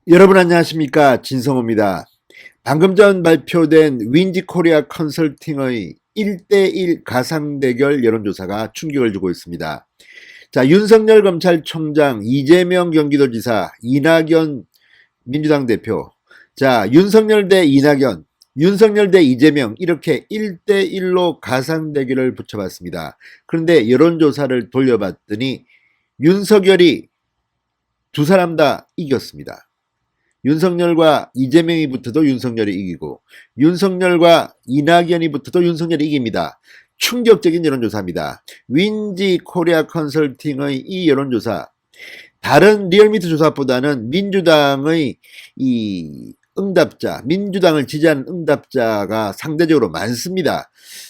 여러분 안녕하십니까, 진성호입니다. 방금 전 발표된 윈지코리아 컨설팅의 1대1 가상대결 여론조사가 충격을 주고 있습니다. 자, 윤석열 검찰총장, 이재명 경기도지사, 이낙연 민주당 대표, 자, 윤석열 대 이낙연, 윤석열 대 이재명, 이렇게 1대1로 가상대결을 붙여봤습니다. 그런데 여론조사를 돌려봤더니 윤석열이 두 사람 다 이겼습니다. 윤석열과 이재명이 붙어도 윤석열이 이기고, 윤석열과 이낙연이 붙어도 윤석열이 이깁니다. 충격적인 여론조사입니다. 윈지 코리아 컨설팅의 이 여론조사, 다른 리얼미터 조사보다는 민주당의 이 응답자, 민주당을 지지하는 응답자가 상대적으로 많습니다.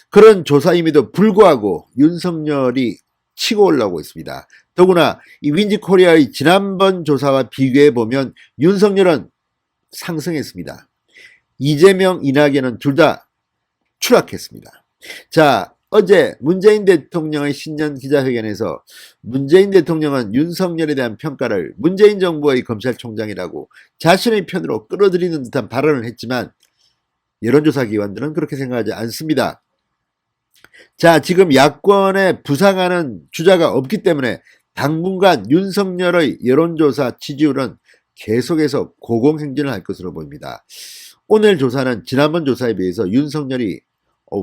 그런 조사임에도 불구하고 윤석열이 치고 올라오고 있습니다. 더구나 이 윈지코리아의 지난번 조사와 비교해 보면 윤석열은 상승했습니다. 이재명, 이낙연은 둘 다 추락했습니다. 자, 어제 문재인 대통령의 신년 기자회견에서 문재인 대통령은 윤석열에 대한 평가를 문재인 정부의 검찰총장이라고 자신의 편으로 끌어들이는 듯한 발언을 했지만 여론조사 기관들은 그렇게 생각하지 않습니다. 자, 지금 야권에 부상하는 주자가 없기 때문에 당분간 윤석열의 여론조사 지지율은 계속해서 고공행진을 할 것으로 보입니다. 오늘 조사는 지난번 조사에 비해서 윤석열이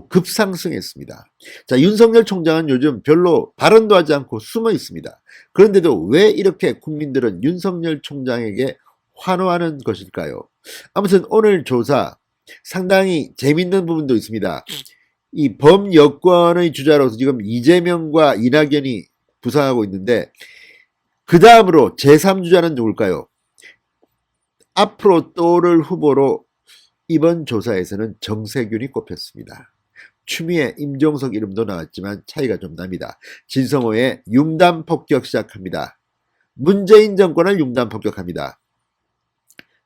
급상승했습니다. 자, 윤석열 총장은 요즘 별로 발언도 하지 않고 숨어 있습니다. 그런데도 왜 이렇게 국민들은 윤석열 총장에게 환호하는 것일까요? 아무튼 오늘 조사 상당히 재밌는 부분도 있습니다. 이 범여권의 주자로서 지금 이재명과 이낙연이 부상하고 있는데, 그 다음으로 제3주자는 누굴까요? 앞으로 떠오를 후보로 이번 조사에서는 정세균이 꼽혔습니다. 추미애, 임종석 이름도 나왔지만 차이가 좀 납니다. 진성호의 융단 폭격 시작합니다. 문재인 정권을 융단 폭격합니다.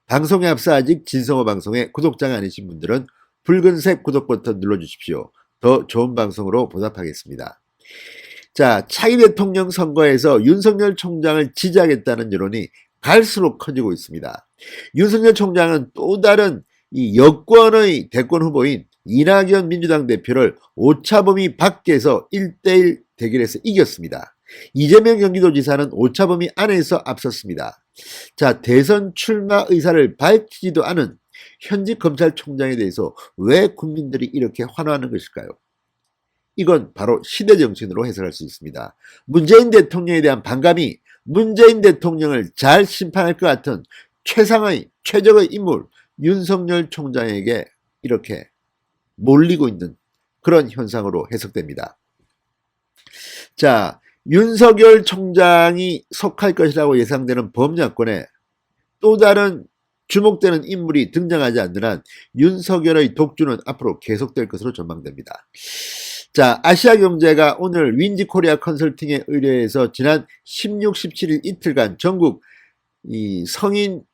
방송에 앞서 아직 진성호 방송에 구독자가 아니신 분들은 붉은색 구독 버튼 눌러주십시오. 더 좋은 방송으로 보답하겠습니다. 자, 차기 대통령 선거에서 윤석열 총장을 지지하겠다는 여론이 갈수록 커지고 있습니다. 윤석열 총장은 또 다른 이 여권의 대권 후보인 이낙연 민주당 대표를 오차범위 밖에서 1대1 대결에서 이겼습니다. 이재명 경기도지사는 오차범위 안에서 앞섰습니다. 자, 대선 출마 의사를 밝히지도 않은 현직 검찰총장에 대해서 왜 국민들이 이렇게 환호하는 것일까요? 이건 바로 시대정신으로 해석할 수 있습니다. 문재인 대통령에 대한 반감이 문재인 대통령을 잘 심판할 것 같은 최적의 인물 윤석열 총장에게 이렇게 몰리고 있는 그런 현상으로 해석됩니다. 자, 윤석열 총장이 속할 것이라고 예상되는 범야권에 또 다른 주목되는 인물이 등장하지 않는 한 윤석열의 독주는 앞으로 계속될 것으로 전망됩니다. 자, 아시아경제가 오늘 윈지코리아 컨설팅에 의뢰해서 지난 16, 17일 이틀간 전국 이 성인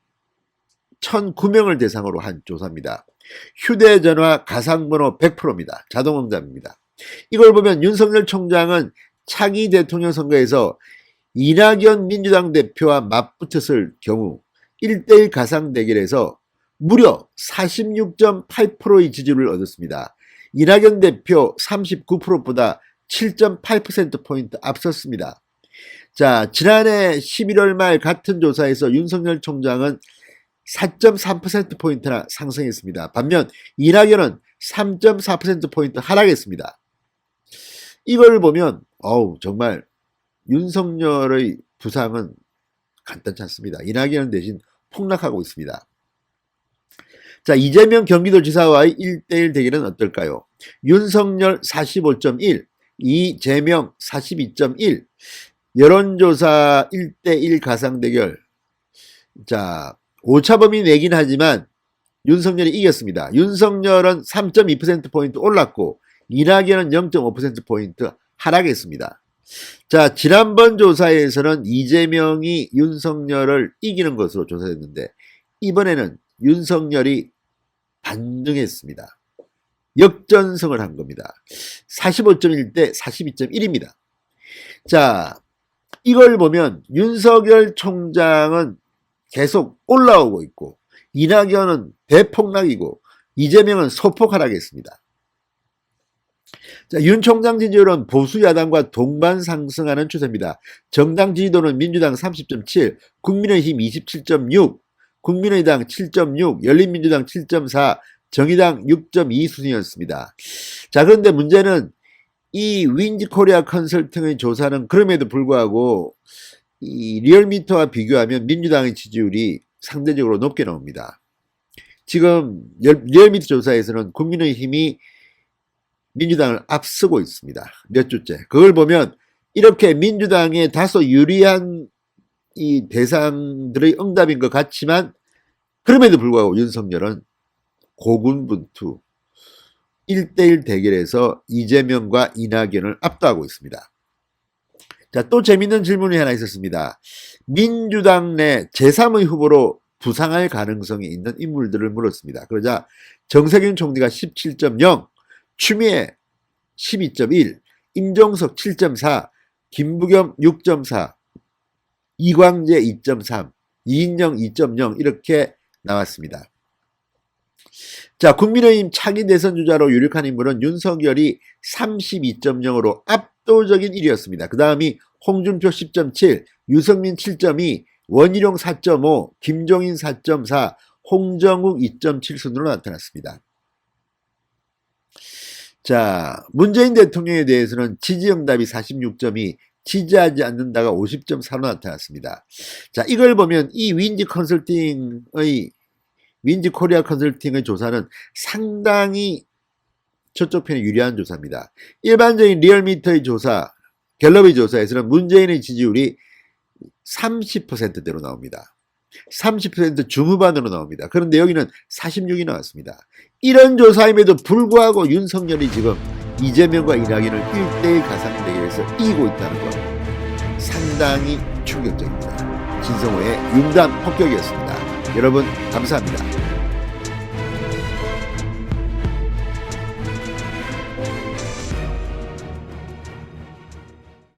1,009명을 대상으로 한 조사입니다. 휴대전화 가상번호 100%입니다. 자동응답입니다. 이걸 보면 윤석열 총장은 차기 대통령 선거에서 이낙연 민주당 대표와 맞붙었을 경우 1대1 가상 대결에서 무려 46.8%의 지지율을 얻었습니다. 이낙연 대표 39%보다 7.8%포인트 앞섰습니다. 자, 지난해 11월 말 같은 조사에서 윤석열 총장은 4.3%포인트나 상승했습니다. 반면 이낙연은 3.4%포인트 하락했습니다. 이걸 보면 정말 윤석열의 부상은 간단치 않습니다. 이낙연은 대신 폭락하고 있습니다. 자, 이재명 경기도지사와의 1대1 대결은 어떨까요? 윤석열 45.1, 이재명 42.1, 여론조사 1대1 가상대결. 자, 오차범위 내긴 하지만 윤석열이 이겼습니다. 윤석열은 3.2%포인트 올랐고 이낙연은 0.5%포인트 하락했습니다. 자, 지난번 조사에서는 이재명이 윤석열을 이기는 것으로 조사했는데 이번에는 윤석열이 반등했습니다. 역전승을 한 겁니다. 45.1 대 42.1입니다. 자, 이걸 보면 윤석열 총장은 계속 올라오고 있고 이낙연은 대폭락이고 이재명은 소폭 하락했습니다. 자, 윤 총장 지지율은 보수 야당과 동반 상승하는 추세입니다. 정당 지지도는 민주당 30.7, 국민의힘 27.6, 국민의당 7.6, 열린민주당 7.4, 정의당 6.2 수준이었습니다. 자, 그런데 문제는 이 윈지코리아 컨설팅의 조사는 그럼에도 불구하고 이 리얼미터와 비교하면 민주당의 지지율이 상대적으로 높게 나옵니다. 지금 리얼미터 조사에서는 국민의힘이 민주당을 앞서고 있습니다. 몇 주째. 그걸 보면 이렇게 민주당에 다소 유리한 이 대상들의 응답인 것 같지만 그럼에도 불구하고 윤석열은 고군분투 1대1 대결에서 이재명과 이낙연을 압도하고 있습니다. 자, 또 재밌는 질문이 하나 있었습니다. 민주당 내 제3의 후보로 부상할 가능성이 있는 인물들을 물었습니다. 그러자 정세균 총리가 17.0, 추미애 12.1, 임종석 7.4, 김부겸 6.4, 이광재 2.3, 이인영 2.0 이렇게 나왔습니다. 자, 국민의힘 차기 대선 주자로 유력한 인물은 윤석열이 32.0으로 압도적인 1위였습니다. 그 다음이 홍준표 10.7, 유승민 7.2, 원희룡 4.5, 김종인 4.4, 홍정욱 2.7 순으로 나타났습니다. 자, 문재인 대통령에 대해서는 지지응답이 46.2, 지지하지 않는다가 50.4로 나타났습니다. 자, 이걸 보면 이 윈지코리아 컨설팅의 조사는 상당히 저쪽 편에 유리한 조사입니다. 일반적인 리얼미터의 조사, 갤럽의 조사에서는 문재인의 지지율이 30%대로 나옵니다. 30% 중후반으로 나옵니다. 그런데 여기는 46이 나왔습니다. 이런 조사임에도 불구하고 윤석열이 지금 이재명과 이낙연을 1대1 가상 대결에서 이기고 있다는 것 상당히 충격적입니다. 진성호의 융단 폭격이었습니다. 여러분 감사합니다.